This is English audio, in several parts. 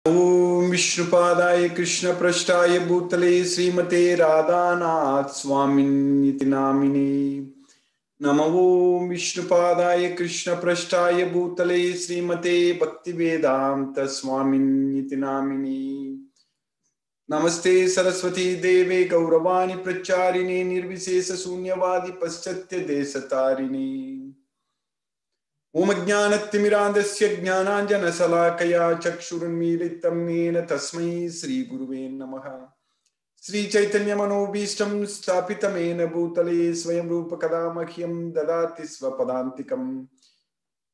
ओम विष्णुपादाय कृष्ण पृष्ठाय भूतले श्रीमते राधानाथ स्वामिन्निति नामिने नमो ओम विष्णुपादाय कृष्ण पृष्ठाय भूतले श्रीमते भक्तिवेदांत स्वामिन्निति नामिने नमस्ते सरस्वती देवे गौरवाणी प्रचारिणे निर्विशेष शून्यवादी पश्चात्य देशतारिणे ओम ज्ञानतिमिरान्धस्य ज्ञानाञ्जनशलाकया चक्षुरुन्मीलितं येन तस्मै श्रीगुरुवे नमः। श्रीचैतन्यमनोभीष्टं स्थापितमेन भूतले स्वयं रूपकदा मह्यं ददाति स्वपदान्तिकम्।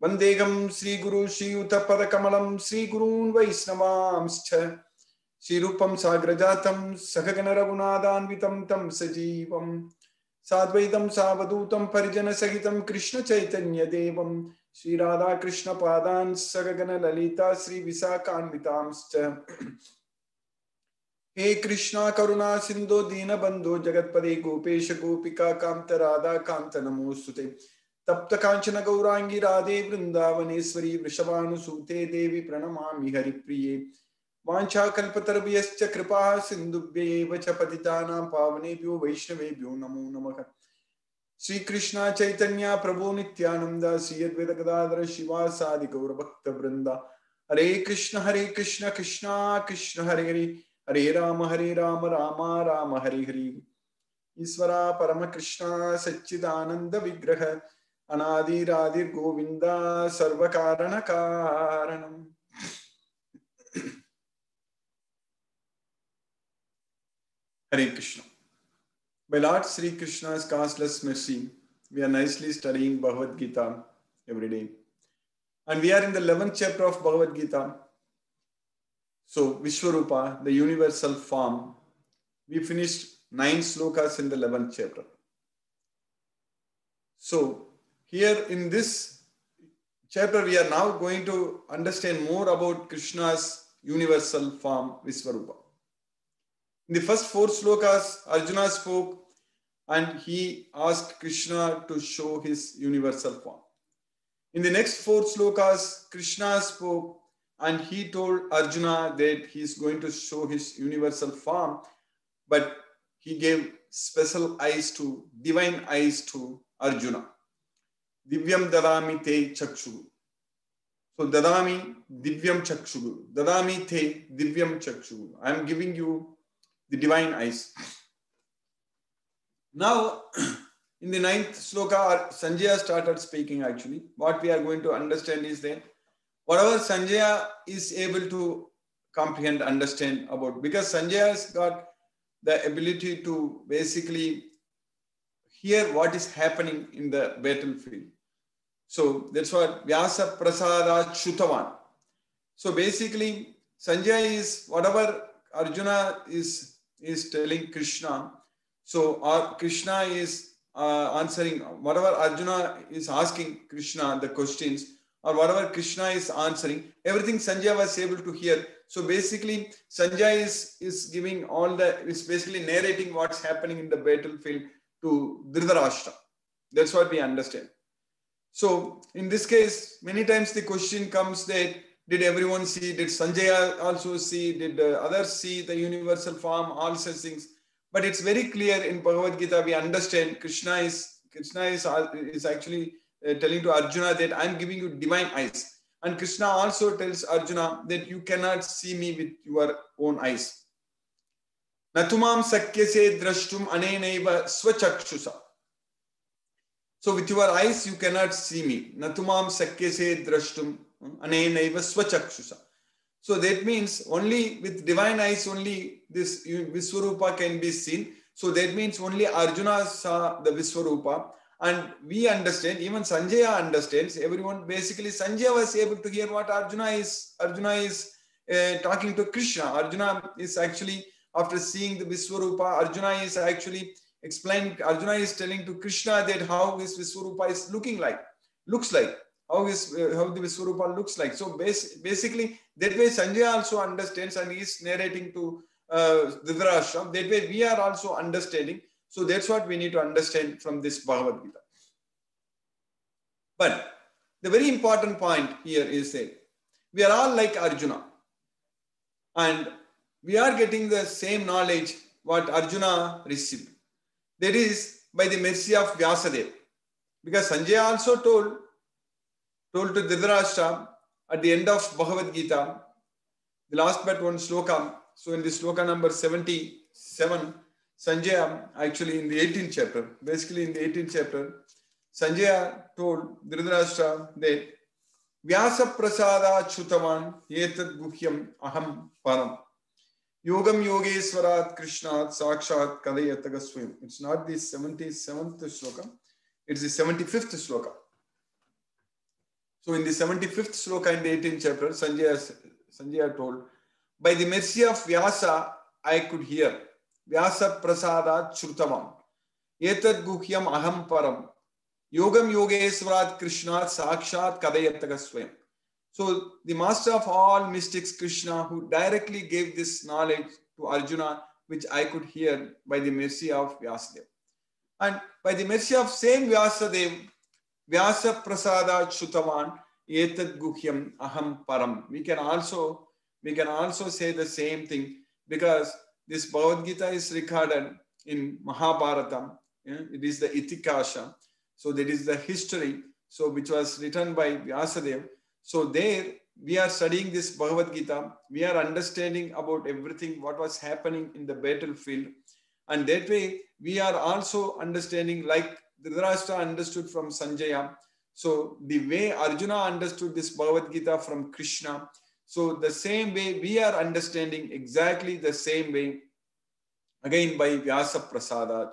वन्देऽहं श्रीगुरु श्रीयुतपदकमलं श्रीगुरून् वैष्णवांश्च श्रीरूपं साग्रजातं सहगण रघुनाथान्वितं तं सजीवं साद्वैतं सावधूतं परिजनसहितं कृष्ण चैतन्य देवं श्री राधा कृष्ण पादान् सगगन ललिता श्री विशाखान्वितांश्च। हे कृष्णा करुणा सिंधो दीनबंधो जगत्पदे गोपेश गोपिका कांत राधा कांत नमोस्तुते। तप्त कांचन गौरांगी राधे वृंदावनेश्वरी वृषभानुसूते देवी प्रणमामि हरिप्रिये। वाञ्छाकल्पतरुभ्यश्च कृपा सिन्धुभ्येव च पतितानां पावनेभ्यो वैष्णवेभ्यो नमो नमः। श्री कृष्ण चैतन्य प्रभु नित्यानंद श्री अद्वैत गदाधर शिवासादि गौर भक्त वृंदा। हरे कृष्ण कृष्ण कृष्ण हरे हरे, हरे राम राम राम हरे हरे। ईश्वरा परम कृष्ण सच्चिदानंद विग्रह अनादिरादिर गोविंद सर्व कारण कारणम। Hare Krishna. By Lord Sri Krishna's causeless mercy, we are nicely studying Bhagavad Gita every day. And we are in the 11th chapter of Bhagavad Gita. So, Vishwarupa, the universal form, we finished 9 slokas in the 11th chapter. So, here in this chapter, we are now going to understand more about Krishna's universal form, Vishwarupa. In the first 4 slokas, Arjuna spoke and he asked Krishna to show his universal form. In the next 4 slokas, Krishna spoke and he told Arjuna that he is going to show his universal form, but he gave special eyes to, divine eyes to Arjuna. Divyam dadami te chakshu. So dadami divyam chakshu. Dadami te divyam chakshu. I am giving you the divine eyes. Now, in the 9th sloka, Sanjaya started speaking actually. What we are going to understand is that whatever Sanjaya is able to comprehend, understand about, because Sanjaya has got the ability to basically hear what is happening in the battlefield. So that's what Vyasa Prasada Chutavan. So basically, Sanjaya is whatever Arjuna is telling Krishna. So Krishna is answering whatever Arjuna is asking Krishna the questions, or whatever Krishna is answering, everything Sanjaya was able to hear. So basically, Sanjaya is giving is basically narrating what's happening in the battlefield to Dhritarashtra. That's what we understand. So in this case, many times the question comes that did everyone see? Did Sanjaya also see? Did others see the universal form? All such things. But it's very clear in Bhagavad Gita. We understand Krishna is actually telling to Arjuna that I'm giving you divine eyes, and Krishna also tells Arjuna that you cannot see me with your own eyes. Natumam sakyase drashtum anenaiva swachakshusa. So with your eyes you cannot see me. Natumam sakyase drashtum anenaiva swachakshusa. So that means only with divine eyes only this Vishwarupa can be seen. So that means only Arjuna saw the Vishwarupa. And we understand, even Sanjaya understands, everyone, basically Sanjaya was able to hear what Arjuna is talking to Krishna. Arjuna is actually, after seeing the Vishwarupa, Arjuna is actually explaining, Arjuna is telling to Krishna that how his Vishwarupa is looks like. How the Vishwarupa looks like. So basically, that way Sanjaya also understands and he is narrating to Dhritarashtra. That way we are also understanding. So that's what we need to understand from this Bhagavad Gita. But the very important point here is that we are all like Arjuna. And we are getting the same knowledge what Arjuna received. That is by the mercy of Vyasadeva. Because Sanjaya also told to Dhritarashtra at the end of Bhagavad Gita, the last but one sloka. So in the sloka number 77, Sanjaya, actually in the 18th chapter, basically in the 18th chapter, Sanjaya told Dhritarashtra that Vyasa prasada chutavan etad guhyam aham param. Yogam Yogeshwarat Krishnat Sakshat Kadayatagaswam. It's not the 77th sloka, it's the 75th sloka. So in the 75th sloka in the 18th chapter, Sanjaya told, by the mercy of Vyasa, I could hear. Vyasa prasada chrutavam. Etad guhyam aham param. Yogam Yogeshwarat Krishnat Sakshat Kadayatagaswam. So the master of all mystics, Krishna, who directly gave this knowledge to Arjuna, which I could hear by the mercy of Vyasadeva. And by the mercy of same Vyasadeva, Vyasa prasada chutavan etad guhyam aham param. We can also say the same thing, because this Bhagavad Gita is recorded in Mahabharata. It is the Itikasha. So that is the history, so which was written by Vyasadeva. So there we are studying this Bhagavad Gita. We are understanding about everything what was happening in the battlefield. And that way we are also understanding, like Dhritarashtra understood from Sanjaya. So the way Arjuna understood this Bhagavad Gita from Krishna. So the same way we are understanding exactly the same way again by Vyasa Prasada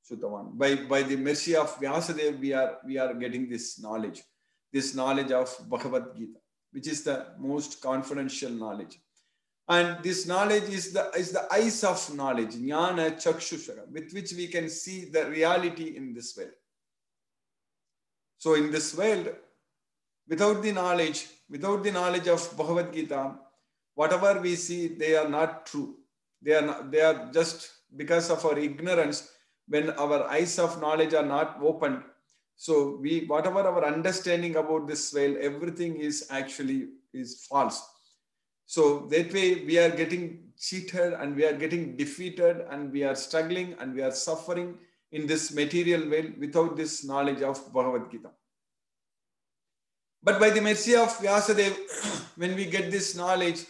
Sutavan. By the mercy of Vyasadeva, we are getting this knowledge of Bhagavad Gita, which is the most confidential knowledge. And this knowledge is the eyes of knowledge, jnana chakshusha, with which we can see the reality in this world. So in this world, without the knowledge of Bhagavad Gita, whatever we see, they are not true. They are just because of our ignorance, when our eyes of knowledge are not opened. So whatever our understanding about this world, everything is false. So that way we are getting cheated and we are getting defeated and we are struggling and we are suffering in this material world without this knowledge of Bhagavad Gita. But by the mercy of Vyasadeva, when we get this knowledge,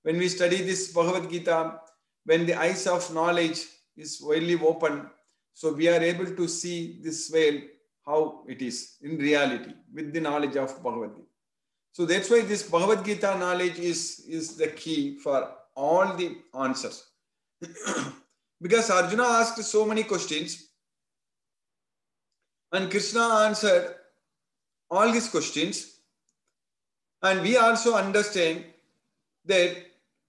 when we study this Bhagavad Gita, when the eyes of knowledge is widely open, so we are able to see this world how it is in reality with the knowledge of Bhagavad Gita. So that's why this Bhagavad Gita knowledge is the key for all the answers. Because Arjuna asked so many questions and Krishna answered all his questions. And we also understand that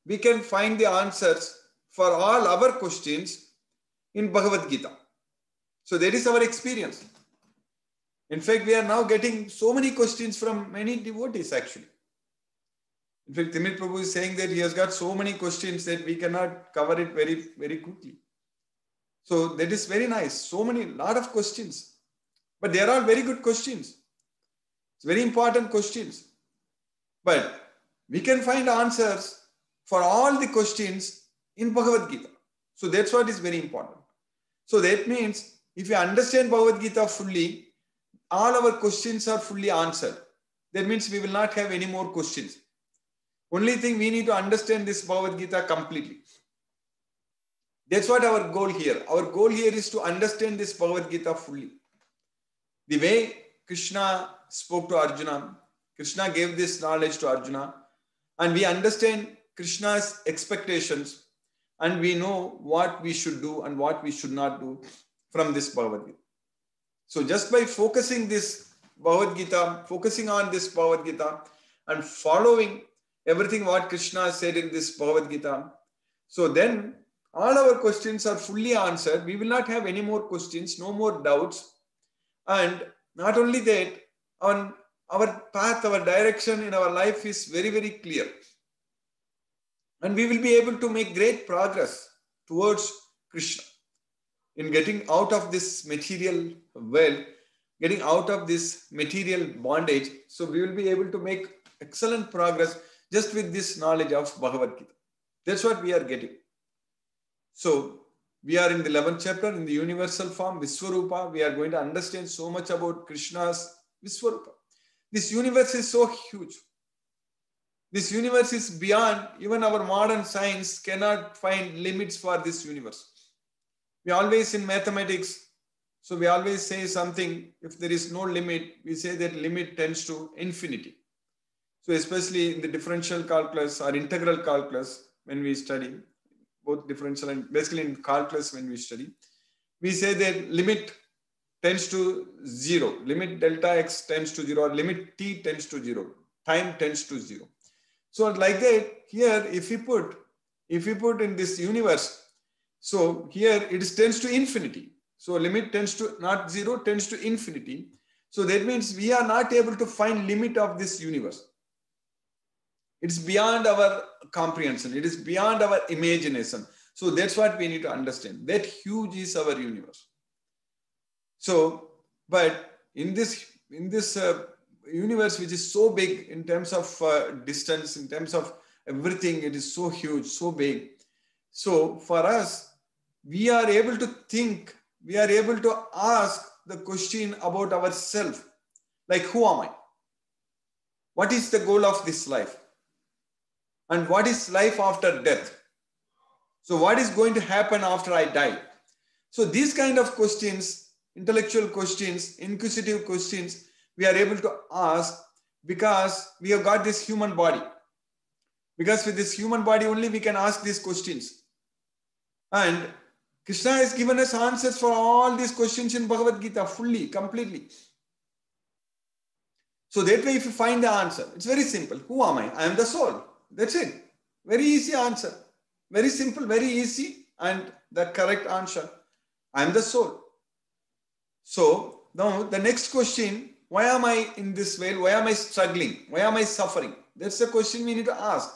we can find the answers for all our questions in Bhagavad Gita. So that is our experience. In fact, we are now getting so many questions from many devotees actually. In fact, Timit Prabhu is saying that he has got so many questions that we cannot cover it very, very quickly. So that is very nice. Lot of questions. But they are all very good questions. It's very important questions. But we can find answers for all the questions in Bhagavad Gita. So that's what is very important. So that means if you understand Bhagavad Gita fully, all our questions are fully answered. That means we will not have any more questions. Only thing, we need to understand this Bhagavad Gita completely. That's what our goal here. Our goal here is to understand this Bhagavad Gita fully. The way Krishna spoke to Arjuna, Krishna gave this knowledge to Arjuna, and we understand Krishna's expectations, and we know what we should do and what we should not do from this Bhagavad Gita. So just by focusing on this Bhagavad Gita and following everything what Krishna said in this Bhagavad Gita, so then all our questions are fully answered. We will not have any more questions, no more doubts. And not only that, on our path, our direction in our life is very, very clear. And we will be able to make great progress towards Krishna in getting out of this material world, getting out of this material bondage. So we will be able to make excellent progress just with this knowledge of Bhagavad Gita. That's what we are getting. So we are in the 11th chapter in the universal form, Viswarupa. We are going to understand so much about Krishna's Viswarupa. This universe is so huge. This universe is beyond, even our modern science cannot find limits for this universe. We always in mathematics, so we always say something, if there is no limit, we say that limit tends to infinity. So especially in the differential calculus or integral calculus, when we study, both differential and basically in calculus when we study, we say that limit tends to 0, limit delta x tends to 0, or limit t tends to 0, time tends to 0. So like that, here if we put in this universe, so here it tends to infinity. So limit tends to not 0, tends to infinity. So that means we are not able to find limit of this universe. It's beyond our comprehension. It is beyond our imagination. So that's what we need to understand. That huge is our universe. So, but in this universe, which is so big in terms of distance, in terms of everything, it is so huge, so big. So for us, we are able to think, we are able to ask the question about ourselves, like who am I? What is the goal of this life? And what is life after death? So what is going to happen after I die? So these kind of questions, intellectual questions, inquisitive questions, we are able to ask because we have got this human body. Because with this human body only we can ask these questions. And Krishna has given us answers for all these questions in Bhagavad Gita fully, completely. So that way if you find the answer, it's very simple. Who am I? I am the soul. That's it. Very easy answer. Very simple, very easy, and the correct answer. I am the soul. So now the next question, why am I in this way? Why am I struggling? Why am I suffering? That's the question we need to ask.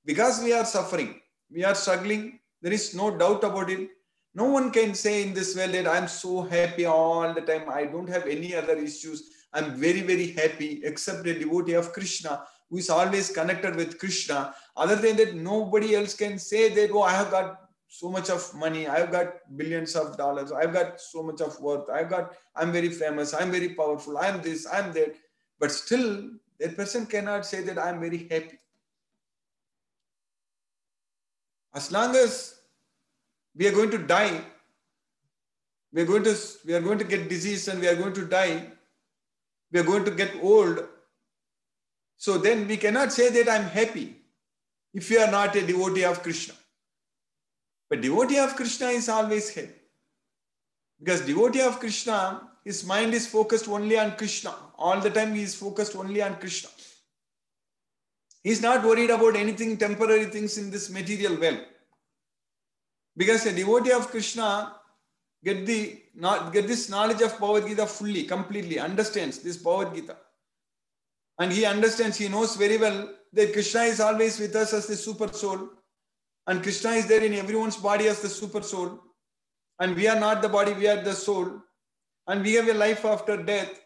Because we are suffering, we are struggling, there is no doubt about it. No one can say in this way that I'm so happy all the time. I don't have any other issues. I'm very, very happy, except a devotee of Krishna who is always connected with Krishna. Other than that, nobody else can say that, oh, I have got so much of money. I've got billions of dollars. I've got so much of worth. I'm very famous. I'm very powerful. I'm this, I'm that. But still, that person cannot say that I'm very happy. As long as we are going to die, we are going to get disease and we are going to die. We are going to get old. So then we cannot say that I'm happy if you are not a devotee of Krishna. But devotee of Krishna is always happy. Because devotee of Krishna, his mind is focused only on Krishna. All the time he is focused only on Krishna. He is not worried about anything, temporary things in this material world. Because a devotee of Krishna get this knowledge of Bhagavad Gita fully, completely, understands this Bhagavad Gita. And he understands, he knows very well that Krishna is always with us as the super soul. And Krishna is there in everyone's body as the super soul. And we are not the body, we are the soul. And we have a life after death.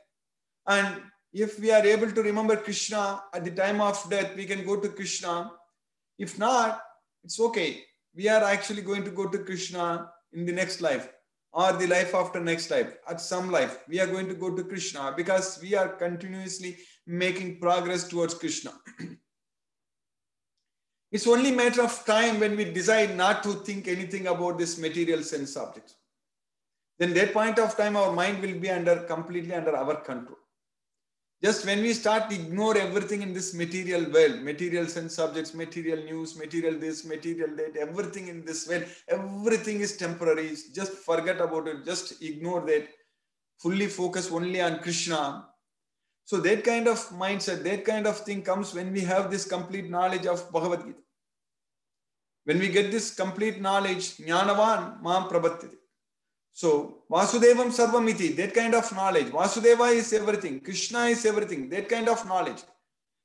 And if we are able to remember Krishna at the time of death, we can go to Krishna. If not, it's okay. We are actually going to go to Krishna in the next life or the life after next life. At some life, we are going to go to Krishna because we are continuously making progress towards Krishna. It's only a matter of time when we decide not to think anything about this material sense objects. Then that point of time, our mind will be completely under our control. Just when we start to ignore everything in this material world, material sense objects, material news, material this, material that, everything in this world, everything is temporary. Just forget about it. Just ignore that. Fully focus only on Krishna. So that kind of mindset, that kind of thing comes when we have this complete knowledge of Bhagavad Gita. When we get this complete knowledge, Jnanavan Mam Prabhatyate. So Vasudevam Sarvamiti, that kind of knowledge. Vasudeva is everything. Krishna is everything. That kind of knowledge.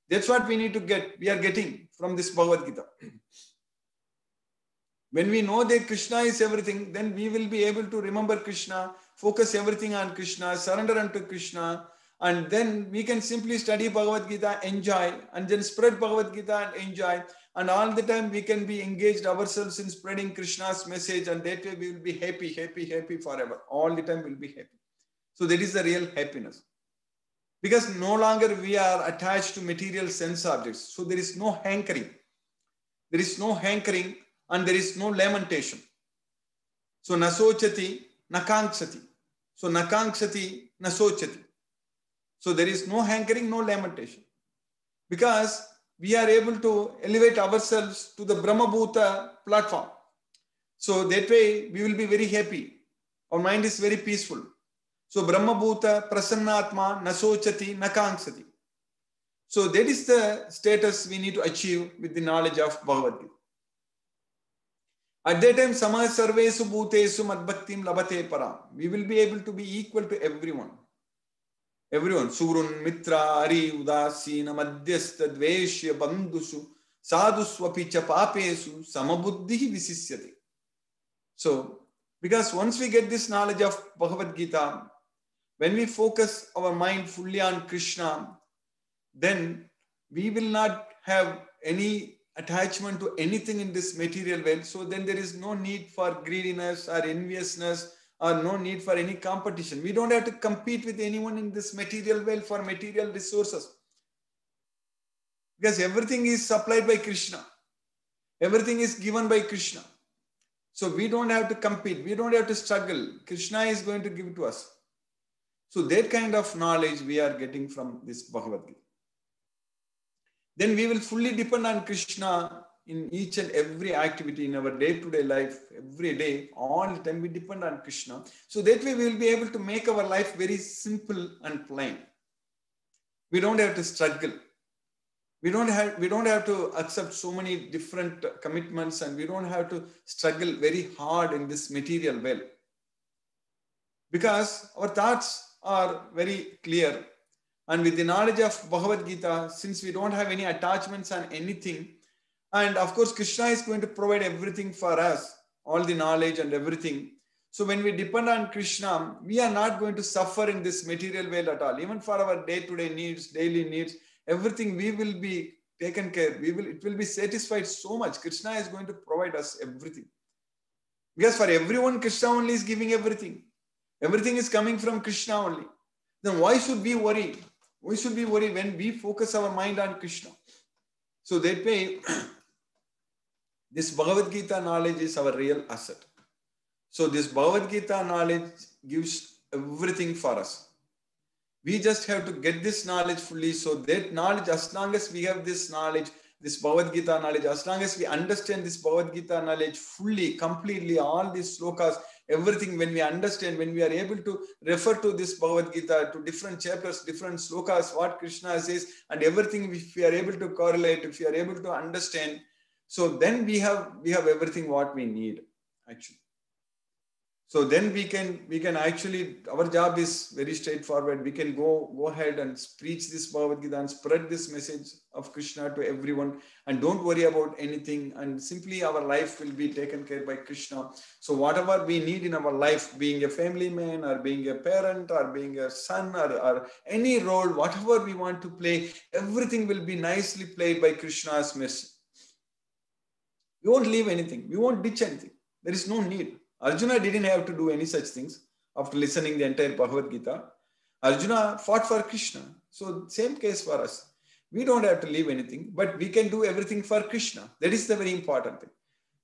That's what we need to get. We are getting from this Bhagavad Gita. When we know that Krishna is everything, then we will be able to remember Krishna, focus everything on Krishna, surrender unto Krishna, and then we can simply study Bhagavad Gita, enjoy, and then spread Bhagavad Gita and enjoy. and all the time we can be engaged ourselves in spreading Krishna's message, and that way we will be happy, happy, happy forever. All the time we'll be happy. So that is the real happiness. Because no longer we are attached to material sense objects. So there is no hankering. There is no hankering and there is no lamentation. So nasochati, nakankshati. So nakankshati, nasochati. So there is no hankering, no lamentation. Because we are able to elevate ourselves to the Brahmabhuta platform. So that way we will be very happy. Our mind is very peaceful. So Brahmabhuta, Prasannatma, Nasochati, Nakankshati. So that is the status we need to achieve with the knowledge of Bhagavad Gita. At that time, Sama Sarvesu Bhutesu Madbhaktim Labate Param. We will be able to be equal to everyone. Everyone. Surun, Mitra, Ari, Udasina, Madhyastha, Dveshya, Bandhusu, Sadhuswapicha, Papesu, Samabuddhi Visisyati. So, because once we get this knowledge of Bhagavad Gita, when we focus our mind fully on Krishna, then we will not have any attachment to anything in this material world. So then there is no need for greediness or enviousness or no need for any competition. We don't have to compete with anyone in this material world for material resources. Because everything is supplied by Krishna. Everything is given by Krishna. So we don't have to compete. We don't have to struggle. Krishna is going to give it to us. So that kind of knowledge we are getting from this Bhagavad Gita. Then we will fully depend on Krishna in each and every activity in our day-to-day life. Every day, all the time we depend on Krishna. So that way we will be able to make our life very simple and plain. We don't have to struggle. We don't have to accept so many different commitments, and we don't have to struggle very hard in this material world. Because our thoughts are very clear. And with the knowledge of Bhagavad Gita, since we don't have any attachments on anything, and of course, Krishna is going to provide everything for us, all the knowledge and everything. So when we depend on Krishna, we are not going to suffer in this material world at all. Even for our day-to-day needs, daily needs, everything we will be taken care. It will be satisfied so much. Krishna is going to provide us everything. Because for everyone, Krishna only is giving everything. Everything is coming from Krishna only. Then why should we worry? We should be worried when we focus our mind on Krishna. So that way, this Bhagavad Gita knowledge is our real asset. So this Bhagavad Gita knowledge gives everything for us. We just have to get this knowledge fully. So that knowledge, as long as we have this knowledge, this Bhagavad Gita knowledge, as long as we understand this Bhagavad Gita knowledge fully, completely, all these slokas, everything, when we understand, when we are able to refer to this Bhagavad Gita, to different chapters, different slokas, what Krishna says, and everything, if we are able to correlate, if we are able to understand, so then we have everything what we need, actually. So then we can actually, our job is very straightforward. We can go ahead and preach this Bhagavad Gita and spread this message of Krishna to everyone, and don't worry about anything, and simply our life will be taken care by Krishna. So whatever we need in our life, being a family man or being a parent or being a son or any role, whatever we want to play, everything will be nicely played by Krishna's mercy. We won't leave anything. We won't ditch anything. There is no need. Arjuna didn't have to do any such things after listening the entire Bhagavad Gita. Arjuna fought for Krishna. So same case for us. We don't have to leave anything, but we can do everything for Krishna. That is the very important thing.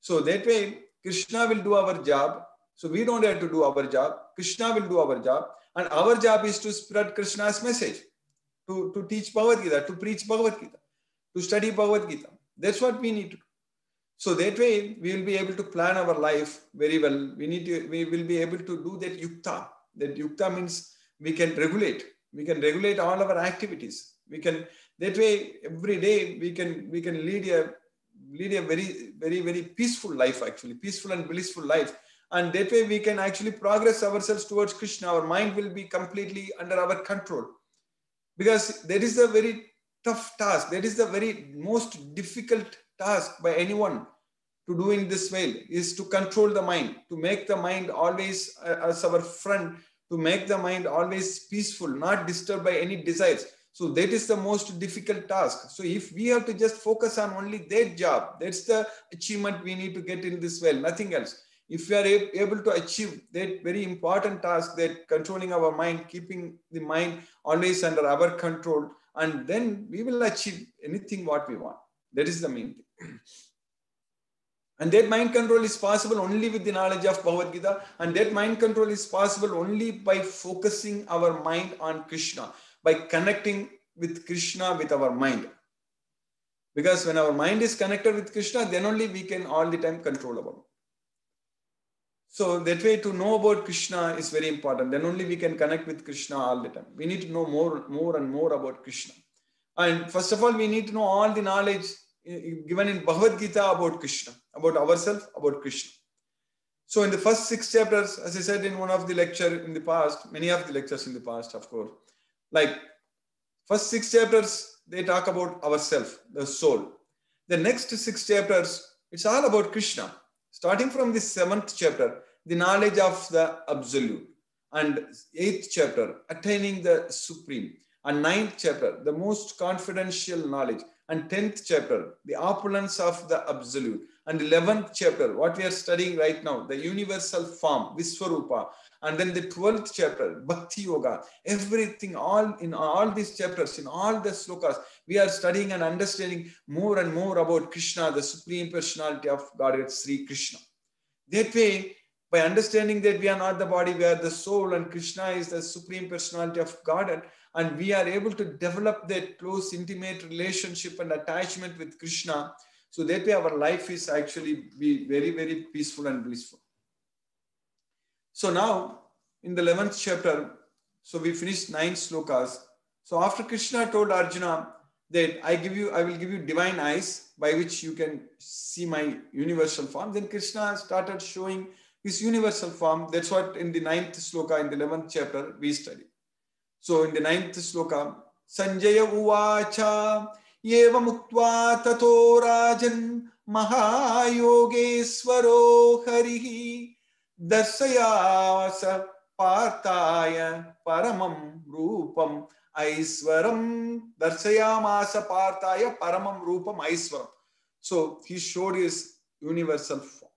So that way, Krishna will do our job. So we don't have to do our job. Krishna will do our job. And our job is to spread Krishna's message, to teach Bhagavad Gita, to preach Bhagavad Gita, to study Bhagavad Gita. That's what we need to do. So that way, we will be able to plan our life very well. We will be able to do that yukta. That yukta means we can regulate. We can regulate all our activities. That way, every day we can lead a very, very, very peaceful life, actually, peaceful and blissful life. And that way we can actually progress ourselves towards Krishna. Our mind will be completely under our control. Because that is a very tough task. That is the very most difficult task by anyone to do in this way, is to control the mind, to make the mind always as our friend, to make the mind always peaceful, not disturbed by any desires. So that is the most difficult task. So if we have to just focus on only that job, that's the achievement we need to get in this world, nothing else. If we are able to achieve that very important task, that controlling our mind, keeping the mind always under our control, and then we will achieve anything what we want. That is the main thing. And that mind control is possible only with the knowledge of Bhagavad Gita. And that mind control is possible only by focusing our mind on Krishna, by connecting with Krishna with our mind. Because when our mind is connected with Krishna, then only we can all the time control our mind. So that way, to know about Krishna is very important. Then only we can connect with Krishna all the time. We need to know more and more about Krishna. And first of all, we need to know all the knowledge given in Bhagavad Gita about Krishna, about ourselves, about Krishna. So in the first 6 chapters, as I said in one of the lecture in the past, many of the lectures in the past, of course, like first 6 chapters, they talk about ourselves, the soul. The next 6 chapters, it's all about Krishna. Starting from the 7th chapter, the knowledge of the absolute. And 8th chapter, attaining the supreme. And 9th chapter, the most confidential knowledge. And 10th chapter, the opulence of the absolute. And 11th chapter, what we are studying right now, the universal form, Viswarupa. And then the 12th chapter, Bhakti Yoga. Everything, in all these chapters, in all the slokas, we are studying and understanding more and more about Krishna, the Supreme Personality of Godhead, Sri Krishna. That way, by understanding that we are not the body, we are the soul, and Krishna is the Supreme Personality of Godhead, and we are able to develop that close, intimate relationship and attachment with Krishna. So that way our life is actually be very, very peaceful and blissful. So now, in the 11th chapter, so we finished 9 slokas. So after Krishna told Arjuna that I will give you divine eyes by which you can see my universal form, then Krishna started showing his universal form. That's what in the 9th sloka, in the 11th chapter, we study. So in the 9th sloka, Sanjaya uvacha eva muktva tato rajan mahayogeswaro harihi darsayasa partaya paramam rupam aiswaram. Darsayamasa partaya paramam rupam aiswaram. So he showed his universal form.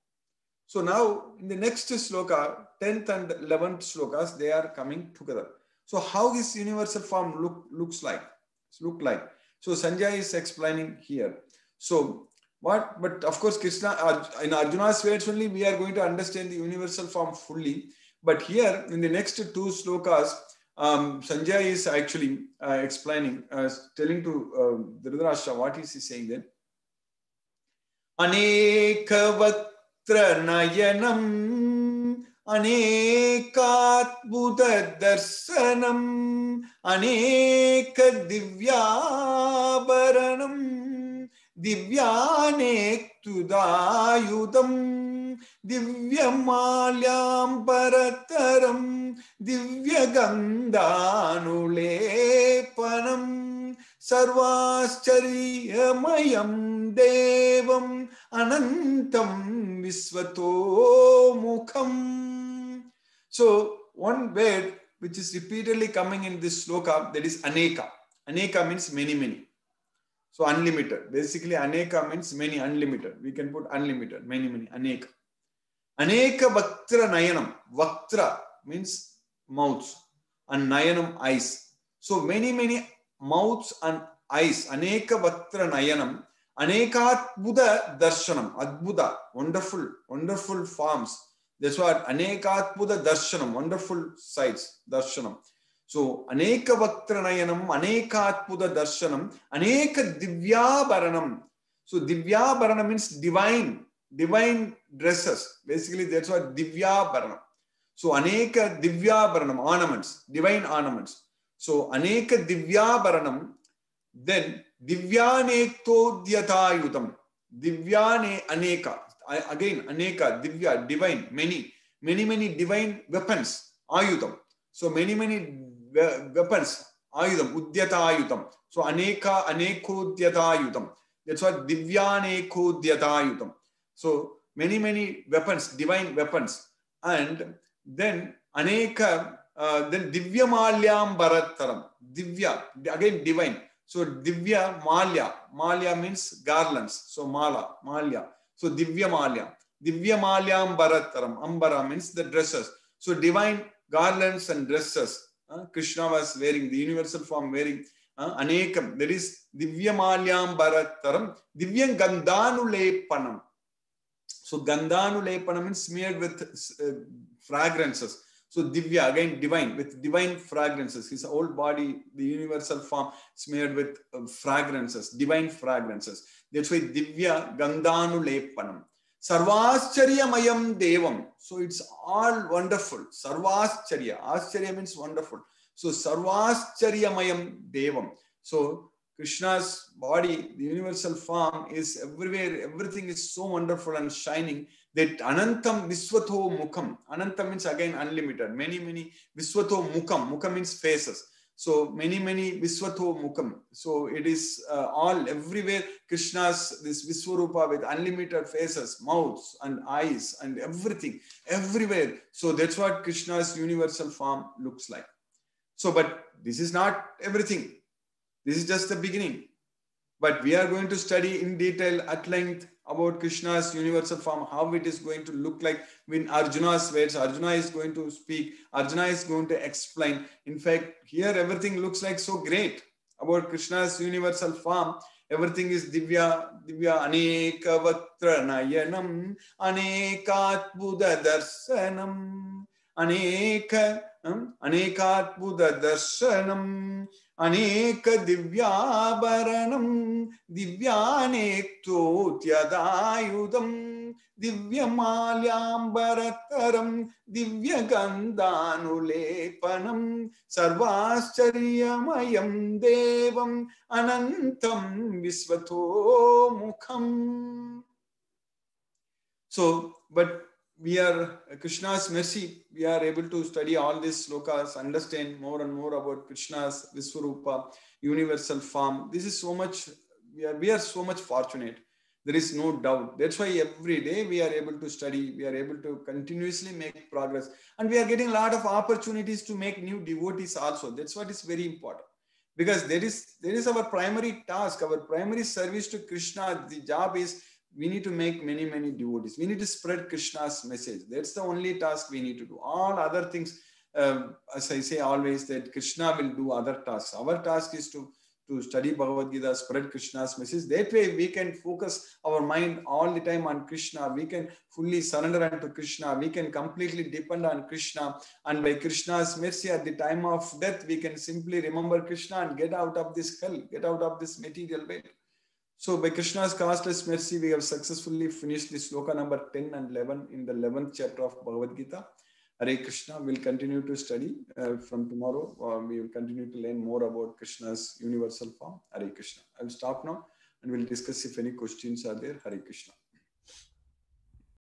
So now in the next sloka, 10th and 11th slokas, they are coming together. So how this universal form looks like? So Sanjay is explaining here. So what? But of course, Krishna, in Arjuna's words only, we are going to understand the universal form fully. But here in the next 2 slokas, Sanjay is actually explaining, telling to Dhritarashtra, what is he saying then? Anekavatra nayanam Anekatbhuta darsanam Aneka divyabaranam Divyanektudayudam Divyamalyam parataram Divyagandhanulepanam Sarvascharyamayam devam Anantam Visvato Mukham. So one word which is repeatedly coming in this sloka, that is Aneka. Aneka means many. So unlimited. Basically Aneka means many, unlimited. We can put unlimited, many, Aneka. Aneka Vaktra Nayanam. Vaktra means mouths and Nayanam eyes. So many mouths and eyes. Aneka Vaktra Nayanam. Anekatbhuta Darshanam. Adbhuta. Wonderful forms. That's what Anekatbhuta Darshanam. Wonderful sights. Darshanam. So Aneka Vaktra Nayanam. Anekatbhuta Darshanam. Aneka Divyabaranam. So Divyabaranam means divine dresses. Basically, that's what Divyabaranam. So Aneka Divyabaranam, ornaments, divine ornaments. So Aneka Divyabaranam, then Divyanektodhyatayutam. Divyane Aneka. Again, Aneka, Divya, divine, many divine weapons. Ayutam. So many weapons. Ayudam, Udhyatayutam. So Aneka, Anekodhyatayutam. That's what Divyanekodhyatayutam. So many weapons, divine weapons. And then Aneka then Divya Malyam Bharataram. Divya, again divine. So Divya Malya. Malya means garlands. So Mala, Malya. So Divya Malya. Divya Malyam Bharataram. Ambara means the dresses. So divine garlands and dresses. Krishna was wearing, the universal form wearing. Anekam. That is Divya Malyam Bharataram. Divyam Gandhanulepanam. So Gandhanulepanam means smeared with fragrances. So Divya, again divine, with divine fragrances. His whole body, the universal form, smeared with fragrances, divine fragrances. That's why Divya Gandhanulepanam. Sarvascharyamayam Devam. So it's all wonderful. Sarvascharya. Ascharya means wonderful. So Sarvascharyamayam Devam. So Krishna's body, the universal form, is everywhere. Everything is so wonderful and shining that Anantam Viswato Mukham. Anantam means again unlimited. Many, many Viswato Mukham. Mukham means faces. So many, many Viswato Mukham. So it is all everywhere. Krishna's this Viswarupa with unlimited faces, mouths and eyes and everything. Everywhere. So that's what Krishna's universal form looks like. So, but this is not everything. This is just the beginning. But we are going to study in detail at length about Krishna's universal form, how it is going to look like when Arjuna's words. Arjuna is going to speak. Arjuna is going to explain. In fact, here everything looks like so great about Krishna's universal form. Everything is Divya, Aneka Vatra Nayanam, Anekatbuddha Darsanam, Anekatbuddha Darshanam, Aneka Divyabaranam, Divyanektotyadayudam, Divyamalyambarataram, Divyagandhanulepanam, Sarvascharyamayam Devam, Anantam Viswato Mukham. So, but we are, Krishna's mercy, we are able to study all these slokas, understand more and more about Krishna's Viswarupa, universal form. This is so much, we are so much fortunate. There is no doubt. That's why every day we are able to study, we are able to continuously make progress. And we are getting a lot of opportunities to make new devotees also. That's what is very important. Because there is our primary task, our primary service to Krishna. The job is we need to make many, many devotees. We need to spread Krishna's message. That's the only task we need to do. All other things, as I say always, that Krishna will do other tasks. Our task is to study Bhagavad Gita, spread Krishna's message. That way we can focus our mind all the time on Krishna. We can fully surrender unto Krishna. We can completely depend on Krishna. And by Krishna's mercy at the time of death, we can simply remember Krishna and get out of this hell, get out of this material bed. So by Krishna's causeless mercy, we have successfully finished the sloka number 10 and 11 in the 11th chapter of Bhagavad Gita. Hare Krishna, we'll continue to study from tomorrow. We will continue to learn more about Krishna's universal form. Hare Krishna. I will stop now and we'll discuss if any questions are there. Hare Krishna.